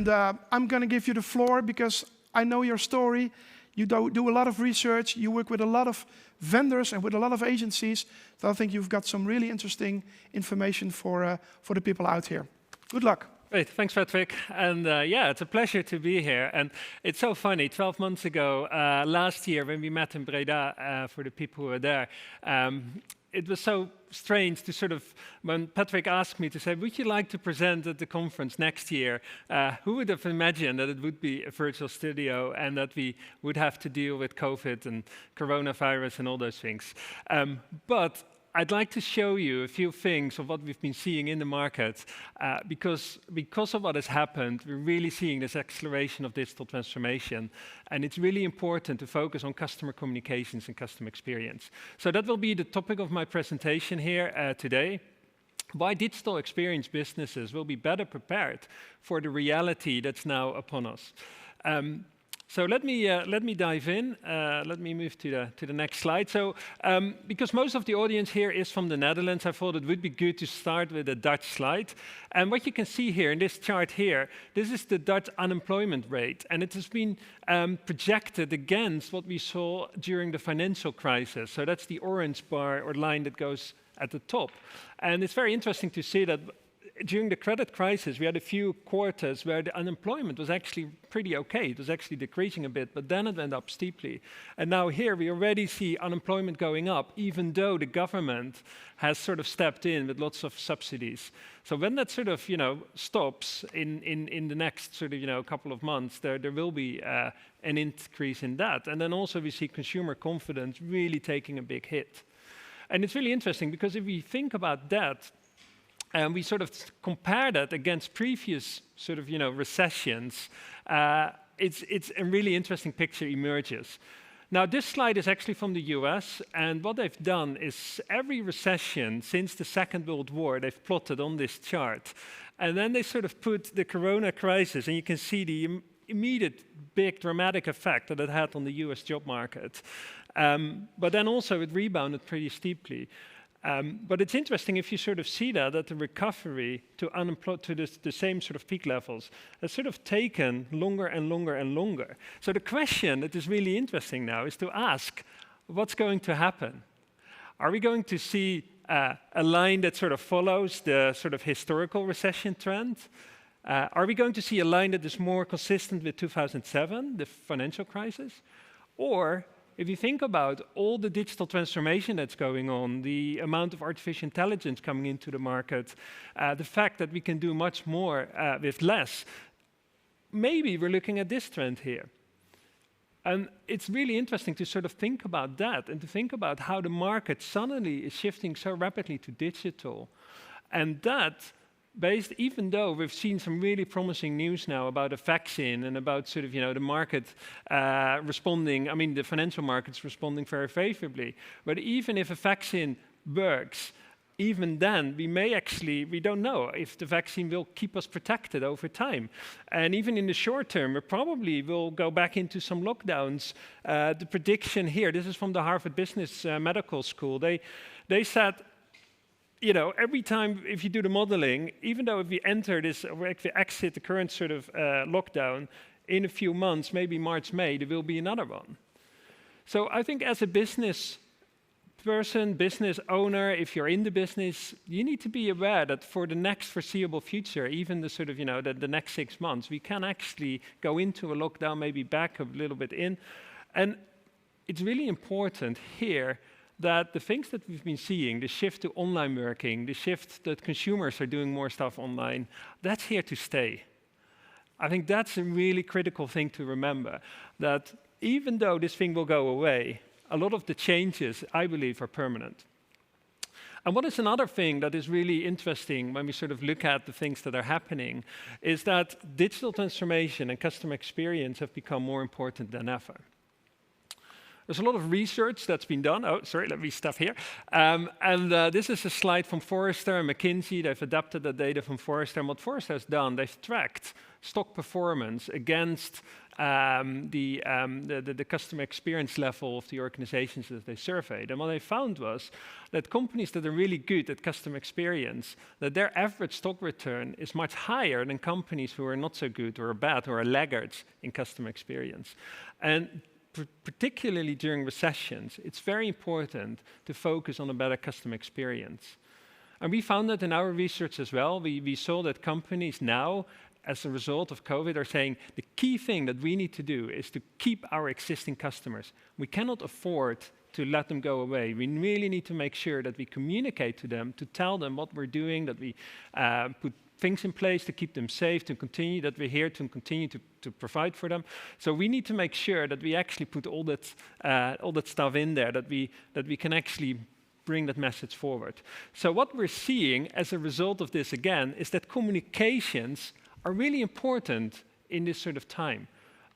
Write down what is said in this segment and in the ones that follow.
And I'm going to give you the floor because I know your story. You do a lot of research. You work with a lot of vendors and with a lot of agencies. So I think you've got some really interesting information for the people out here. Good luck. Great, thanks Patrick. And yeah, it's a pleasure to be here. And it's so funny, 12 months ago, last year when we met in Breda, for the people who were there, it was so strange to sort of, when Patrick asked me to say, would you like to present at the conference next year? Who would have imagined that it would be a virtual studio and that we would have to deal with COVID and coronavirus and all those things? But I'd like to show you a few things of what we've been seeing in the market, because of what has happened, we're really seeing this acceleration of digital transformation, and it's really important to focus on customer communications and customer experience. So that will be the topic of my presentation here today. Why digital experience businesses will be better prepared for the reality that's now upon us. So let me dive in. Let me move to the next slide. So because most of the audience here is from the Netherlands, I thought it would be good to start with a Dutch slide. And what you can see here in this chart here, this is the Dutch unemployment rate, and it has been projected against what we saw during the financial crisis. So that's the orange bar or line that goes at the top. And it's very interesting to see that during the credit crisis, we had a few quarters where the unemployment was actually pretty okay. It was actually decreasing a bit, but then it went up steeply. And now here we already see unemployment going up, even though the government has sort of stepped in with lots of subsidies. So when that sort of, stops in the next sort of, couple of months, there will be an increase in that. And then also we see consumer confidence really taking a big hit. And it's really interesting because if we think about that, and we sort of compare that against previous sort of, recessions, it's a really interesting picture emerges. Now, this slide is actually from the US, and what they've done is every recession since the Second World War, they've plotted on this chart. And then they sort of put the corona crisis, and you can see the immediate big dramatic effect that it had on the US job market. But then also it rebounded pretty steeply. But it's interesting if you sort of see that the recovery to the same sort of peak levels has sort of taken longer and longer and longer. So the question that is really interesting now is to ask, what's going to happen? Are we going to see a line that sort of follows the sort of historical recession trend? Are we going to see a line that is more consistent with 2007, the financial crisis? Or if you think about all the digital transformation that's going on, the amount of artificial intelligence coming into the market, the fact that we can do much more with less, maybe we're looking at this trend here. And it's really interesting to sort of think about that and to think about how the market suddenly is shifting so rapidly to digital. And that, even though we've seen some really promising news now about a vaccine and about sort of, the market responding, the financial markets responding very favorably. But even if a vaccine works, even then, we don't know if the vaccine will keep us protected over time. And even in the short term, we probably will go back into some lockdowns. The prediction here, this is from the Harvard Business Medical School, they said, every time if you do the modeling, even though if we enter this, or if we exit the current sort of lockdown, in a few months, maybe March, May, there will be another one. So I think as a business person, business owner, if you're in the business, you need to be aware that for the next foreseeable future, even the sort of, the next 6 months, we can actually go into a lockdown, maybe back a little bit in. And it's really important here that the things that we've been seeing, the shift to online working, the shift that consumers are doing more stuff online, that's here to stay. I think that's a really critical thing to remember, that even though this thing will go away, a lot of the changes, I believe, are permanent. And what is another thing that is really interesting when we sort of look at the things that are happening, is that digital transformation and customer experience have become more important than ever. There's a lot of research that's been done. Oh, sorry, let me stop here. This is a slide from Forrester and McKinsey. They've adapted the data from Forrester. And what Forrester has done, they've tracked stock performance against the customer experience level of the organizations that they surveyed. And what they found was that companies that are really good at customer experience, that their average stock return is much higher than companies who are not so good or bad or are laggards in customer experience. And particularly during recessions, it's very important to focus on a better customer experience. And we found that in our research as well. We saw that companies now, as a result of COVID, are saying the key thing that we need to do is to keep our existing customers. We cannot afford to let them go away. We really need to make sure that we communicate to them, to tell them what we're doing, that we put things in place to keep them safe, to continue, that we're here to continue to provide for them. So we need to make sure that we actually put all that stuff in there, that we can actually bring that message forward. So what we're seeing as a result of this again is that communications are really important in this sort of time.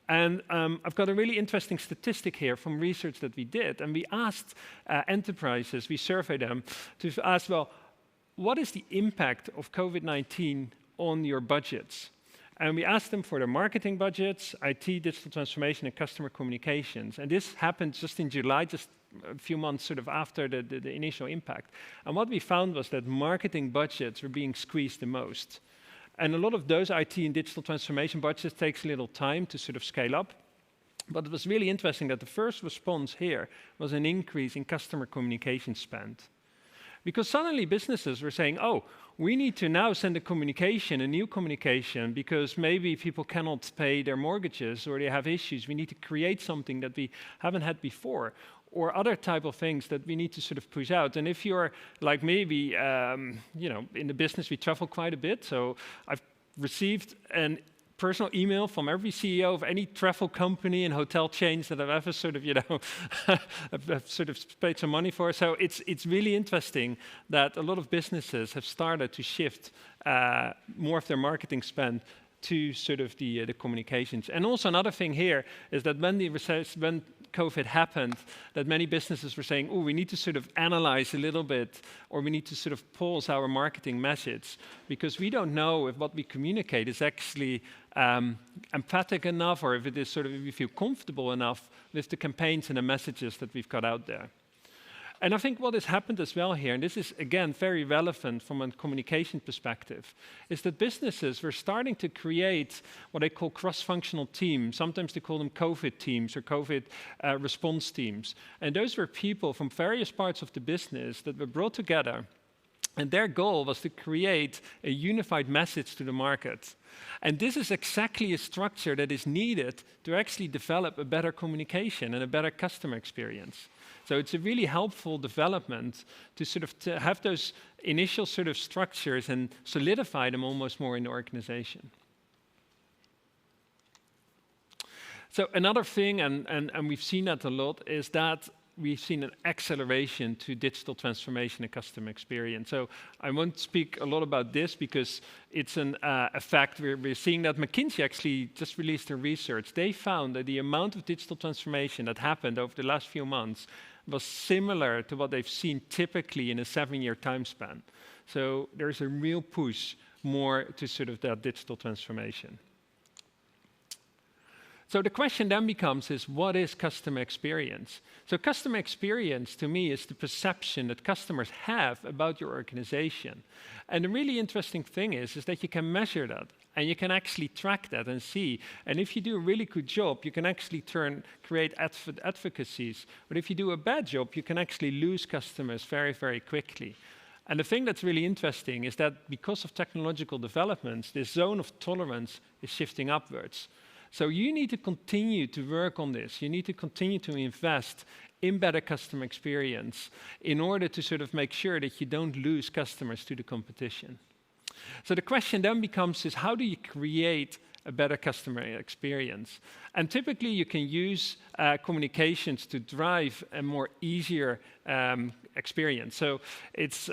And I've got a really interesting statistic here from research that we did. And we asked enterprises, we surveyed them to ask, well, what is the impact of COVID-19 on your budgets? And we asked them for their marketing budgets, IT, digital transformation, and customer communications. And this happened just in July, just a few months sort of after the initial impact. And what we found was that marketing budgets were being squeezed the most. And a lot of those IT and digital transformation budgets takes a little time to sort of scale up. But it was really interesting that the first response here was an increase in customer communication spend. Because suddenly businesses were saying, oh, we need to now send a new communication, because maybe people cannot pay their mortgages or they have issues. We need to create something that we haven't had before, or other type of things that we need to sort of push out. And if you're like maybe, in the business, we travel quite a bit. So I've received a personal email from every CEO of any travel company and hotel chains that I've ever sort of, I've sort of paid some money for. So it's really interesting that a lot of businesses have started to shift more of their marketing spend to sort of the communications. And also another thing here is that when COVID happened, that many businesses were saying, oh, we need to sort of analyze a little bit, or we need to sort of pause our marketing message, because we don't know if what we communicate is actually emphatic enough, or if it is sort of, if we feel comfortable enough with the campaigns and the messages that we've got out there. And I think what has happened as well here, and this is again very relevant from a communication perspective, is that businesses were starting to create what they call cross-functional teams. Sometimes they call them COVID teams or COVID response teams. And those were people from various parts of the business that were brought together. And their goal was to create a unified message to the market. And this is exactly a structure that is needed to actually develop a better communication and a better customer experience. So it's a really helpful development to sort of have those initial sort of structures and solidify them almost more in the organization. So another thing, and we've seen that a lot, is that we've seen an acceleration to digital transformation and customer experience. So I won't speak a lot about this because it's a fact. We're seeing that McKinsey actually just released their research. They found that the amount of digital transformation that happened over the last few months was similar to what they've seen typically in a 7-year time span. So there's a real push more to sort of that digital transformation. So the question then becomes is, what is customer experience? So customer experience to me is the perception that customers have about your organization. And the really interesting thing is that you can measure that and you can actually track that and see. And if you do a really good job, you can actually create advocacies. But if you do a bad job, you can actually lose customers very, very quickly. And the thing that's really interesting is that because of technological developments, this zone of tolerance is shifting upwards. So you need to continue to work on this. You need to continue to invest in better customer experience in order to sort of make sure that you don't lose customers to the competition. So the question then becomes is, how do you create a better customer experience. And typically you can use communications to drive a more easier experience. So it's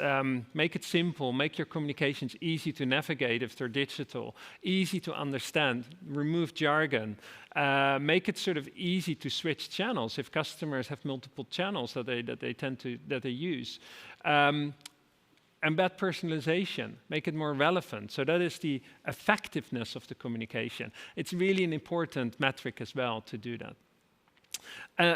make it simple, make your communications easy to navigate if they're digital, easy to understand, remove jargon, make it sort of easy to switch channels if customers have multiple channels that they use. Embed personalization, make it more relevant. So that is the effectiveness of the communication. It's really an important metric as well to do that.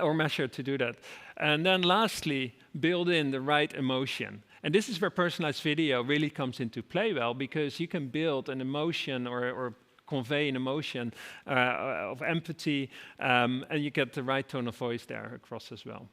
Or measure to do that. And then lastly, build in the right emotion. And this is where personalized video really comes into play well, because you can build an emotion or convey an emotion of empathy, and you get the right tone of voice there across as well.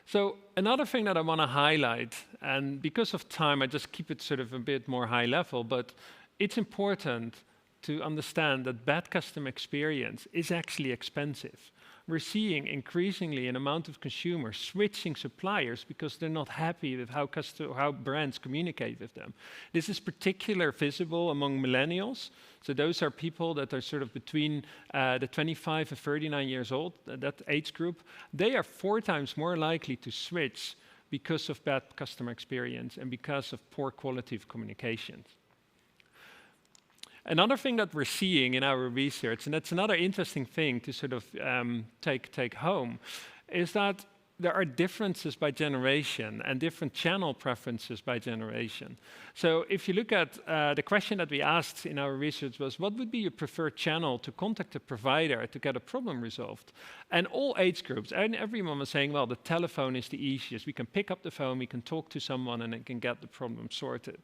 So another thing that I want to highlight, and because of time, I just keep it sort of a bit more high level, but it's important to understand that bad customer experience is actually expensive. We're seeing increasingly an amount of consumers switching suppliers because they're not happy with how brands communicate with them. This is particularly visible among millennials. So those are people that are sort of between the 25 and 39 years old, that age group. They are 4 times more likely to switch because of bad customer experience and because of poor quality of communications. Another thing that we're seeing in our research, and that's another interesting thing to sort of take home, is that there are differences by generation and different channel preferences by generation. So if you look at the question that we asked in our research was, what would be your preferred channel to contact a provider to get a problem resolved? And all age groups, and everyone was saying, well, the telephone is the easiest. We can pick up the phone, we can talk to someone, and it can get the problem sorted.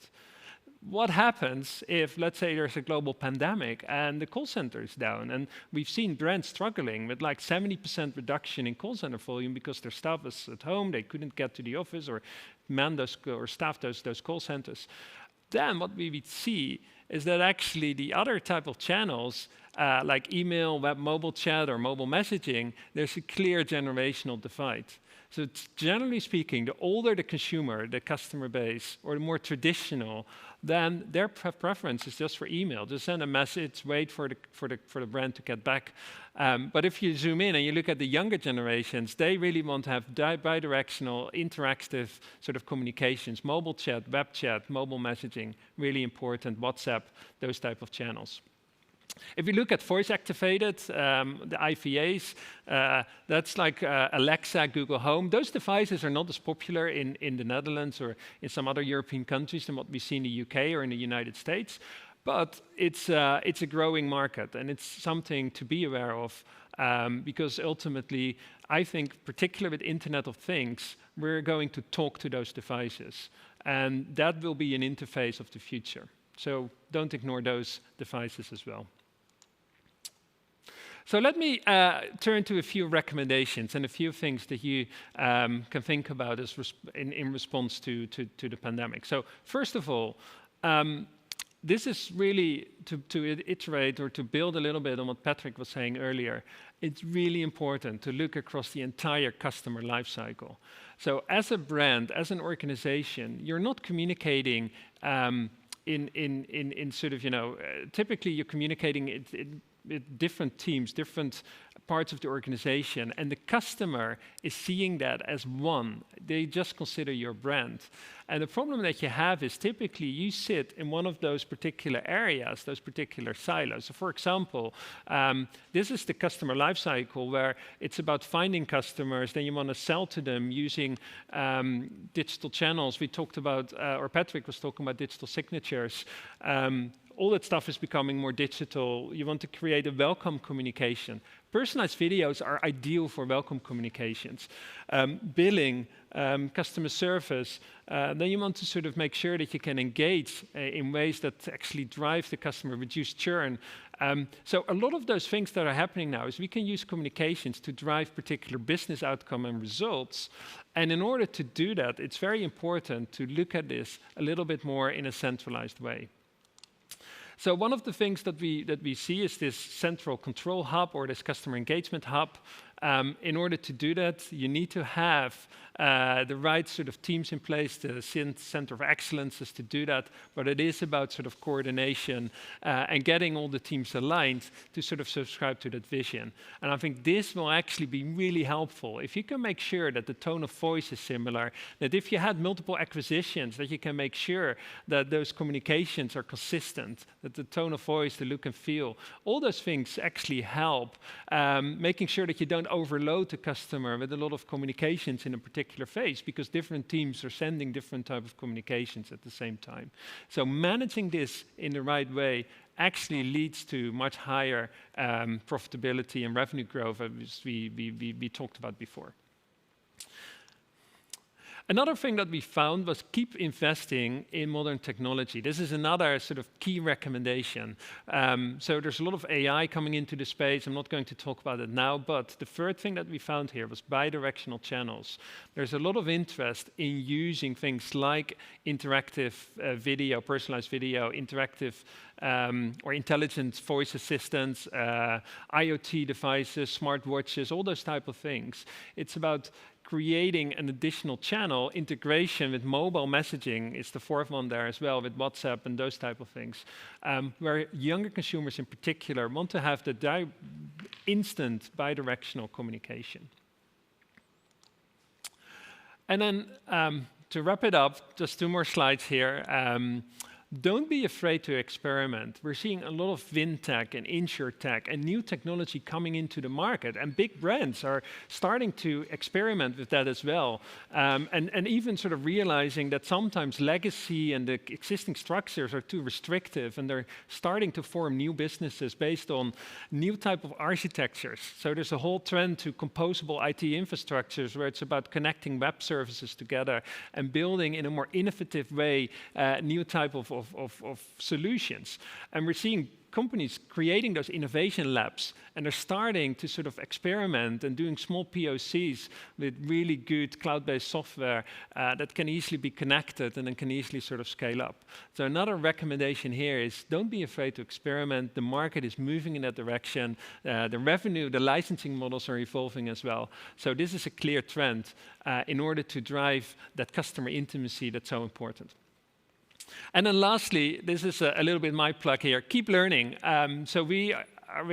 What happens if, let's say, there's a global pandemic and the call center is down? And we've seen brands struggling with like 70% reduction in call center volume because their staff was at home, they couldn't get to the office or man those or staff those call centers. Then what we would see is that actually the other type of channels, like email, web mobile chat, or mobile messaging, there's a clear generational divide. So generally speaking, the older the consumer, the customer base, or the more traditional, then their preference is just for email. Just send a message, wait for the brand to get back. But if you zoom in and you look at the younger generations, they really want to have bi-directional, interactive sort of communications, mobile chat, web chat, mobile messaging, really important, WhatsApp, those type of channels. If you look at voice-activated, the IVAs, that's like Alexa, Google Home. Those devices are not as popular in the Netherlands or in some other European countries than what we see in the UK or in the United States. But it's a growing market, and it's something to be aware of, because ultimately, I think, particularly with Internet of Things, we're going to talk to those devices. And that will be an interface of the future. So don't ignore those devices as well. So let me turn to a few recommendations and a few things that you can think about as in response to the pandemic. So first of all, this is really to iterate or to build a little bit on what Patrick was saying earlier. It's really important to look across the entire customer lifecycle. So as a brand, as an organization, you're not communicating in sort of, typically you're communicating with different teams, different parts of the organization, and the customer is seeing that as one. They just consider your brand. And the problem that you have is typically you sit in one of those particular areas, those particular silos. So for example, this is the customer lifecycle where it's about finding customers, then you want to sell to them using digital channels. We talked about, or Patrick was talking about digital signatures. All that stuff is becoming more digital. You want to create a welcome communication. Personalized videos are ideal for welcome communications. Billing, customer service, then you want to sort of make sure that you can engage in ways that actually drive the customer, reduce churn. So a lot of those things that are happening now is we can use communications to drive particular business outcome and results. And in order to do that, it's very important to look at this a little bit more in a centralized way. So one of the things that we see is this central control hub or this customer engagement hub. In order to do that, you need to have the right sort of teams in place, the center of excellence is to do that, but it is about sort of coordination and getting all the teams aligned to sort of subscribe to that vision. And I think this will actually be really helpful. If you can make sure that the tone of voice is similar, that if you had multiple acquisitions, that you can make sure that those communications are consistent, that the tone of voice, the look and feel, all those things actually help, making sure that you don't overload the customer with a lot of communications in a particular phase, because different teams are sending different type of communications at the same time. So managing this in the right way actually leads to much higher profitability and revenue growth, as we talked about before. Another thing that we found was keep investing in modern technology. This is another sort of key recommendation. So there's a lot of AI coming into the space. I'm not going to talk about it now, but the third thing that we found here was bidirectional channels. There's a lot of interest in using things like interactive video, personalized video, interactive or intelligent voice assistants, IoT devices, smartwatches, all those type of things. It's about creating an additional channel. Integration with mobile messaging is the fourth one there as well, with WhatsApp and those type of things, where younger consumers in particular want to have the instant bidirectional communication. And then to wrap it up, just 2 more slides here. Don't be afraid to experiment. We're seeing a lot of fintech and insurtech and new technology coming into the market, and big brands are starting to experiment with that as well, and even sort of realizing that sometimes legacy and the existing structures are too restrictive, and they're starting to form new businesses based on new type of architectures. So there's a whole trend to composable IT infrastructures, where it's about connecting web services together and building in a more innovative way new type of solutions. And we're seeing companies creating those innovation labs, and they're starting to sort of experiment and doing small POCs with really good cloud-based software that can easily be connected and then can easily sort of scale up. So another recommendation here is don't be afraid to experiment. The market is moving in that direction. The revenue, the licensing models are evolving as well. So this is a clear trend in order to drive that customer intimacy that's so important. And then lastly, this is a little bit my plug here, keep learning. So we're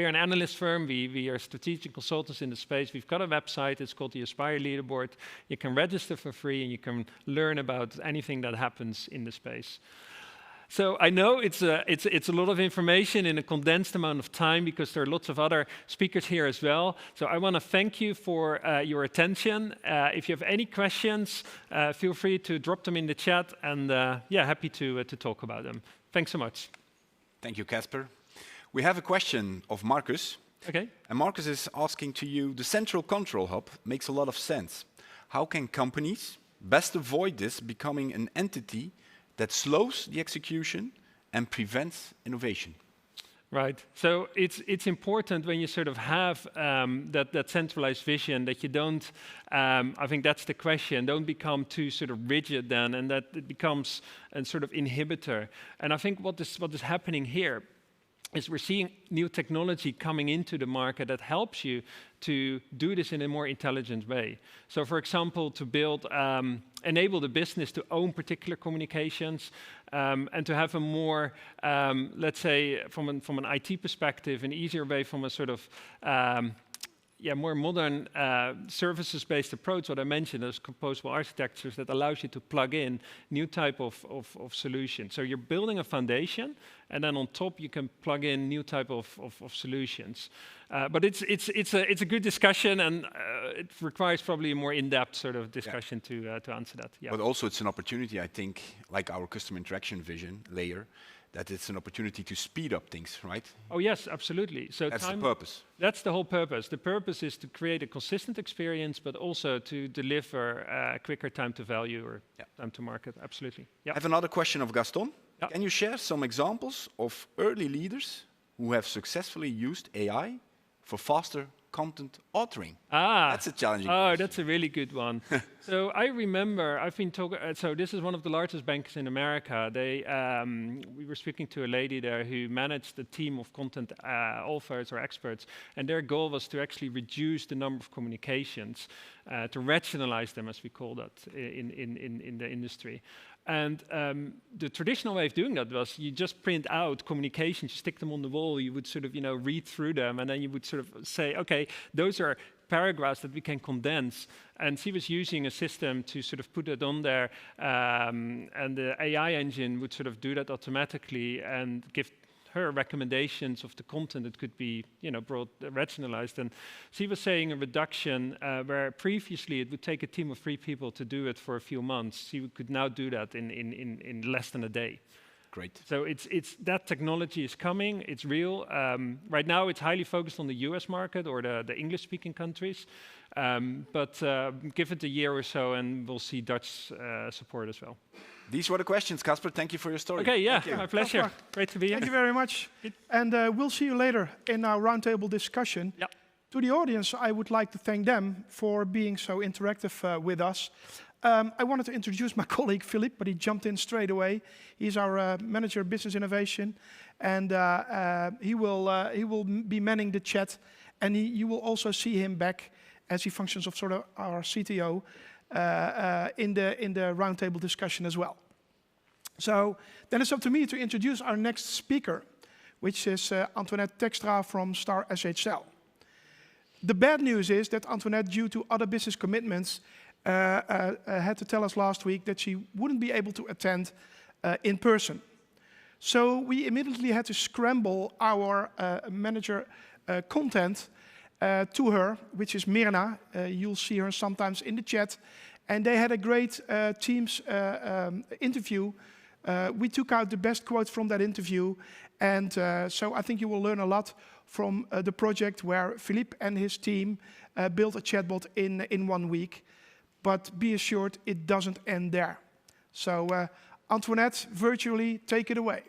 an analyst firm, we are strategic consultants in the space. We've got a website, it's called the Aspire Leaderboard. You can register for free and you can learn about anything that happens in the space. So I know it's a lot of information in a condensed amount of time, because there are lots of other speakers here as well. So I want to thank you for your attention. If you have any questions, feel free to drop them in the chat, and yeah, happy to talk about them. Thanks so much. Thank you, Kaspar. We have a question of Marcus. Okay. And Marcus is asking to you, the central control hub makes a lot of sense. How can companies best avoid this becoming an entity that slows the execution and prevents innovation? Right. So it's important when you sort of have that centralized vision that you don't, I think that's the question, don't become too sort of rigid then, and that it becomes a sort of inhibitor. And I think what is happening here is we're seeing new technology coming into the market that helps you to do this in a more intelligent way. So for example, to build, enable the business to own particular communications, and to have a more, let's say, from an IT perspective, an easier way from a sort of, more modern services-based approach, what I mentioned, those composable architectures that allows you to plug in new type of solutions. So you're building a foundation, and then on top you can plug in new type of solutions. But it's a good discussion, and it requires probably a more in-depth sort of discussion to answer that. Yeah. But also it's an opportunity, I think, like our customer interaction vision layer, that it's an opportunity to speed up things, right? Oh yes, absolutely. So that's the purpose. That's the whole purpose. The purpose is to create a consistent experience, but also to deliver quicker time to value or time to market. Absolutely. I have another question of Gaston. Yep. Can you share some examples of early leaders who have successfully used AI for faster content authoring. Ah, That's a challenging oh, question. that's a really good one. So I remember I've been talking. So this is one of the largest banks in America. We were speaking to a lady there who managed a team of content authors or experts, and their goal was to actually reduce the number of communications, to rationalize them, as we call that in the industry. And the traditional way of doing that was you just print out communications, you stick them on the wall, you would sort of, read through them, and then you would sort of say, okay, those are paragraphs that we can condense. And she was using a system to sort of put it on there, and the AI engine would sort of do that automatically and give her recommendations of the content that could be, brought rationalized. And she was saying a reduction where previously it would take a team of 3 people to do it for a few months. She could now do that in less than a day. Great. So it's that technology is coming. It's real. Right now, it's highly focused on the U.S. market or the English-speaking countries. But give it a year or so, and we'll see Dutch support as well. These were the questions, Kaspar. Thank you for your story. Okay, yeah, Thank you. my pleasure. Kaspar, Great to be here. Thank you very much. And we'll see you later in our roundtable discussion. Yeah. To the audience, I would like to thank them for being so interactive with us. I wanted to introduce my colleague Philippe, but he jumped in straight away. He's our manager of business innovation, and he will be manning the chat. And you will also see him back as he functions of sort of our CTO in the roundtable discussion as well. So then it's up to me to introduce our next speaker, which is Antoinette Tekstra from Star SHL. The bad news is that Antoinette, due to other business commitments, had to tell us last week that she wouldn't be able to attend in person. So we immediately had to scramble our manager content to her, which is Mirna. You'll see her sometimes in the chat. And they had a great Teams interview. We took out the best quotes from that interview. And so I think you will learn a lot from the project where Philippe and his team built a chatbot in 1 week. But be assured, it doesn't end there. So Antoinette, virtually, take it away.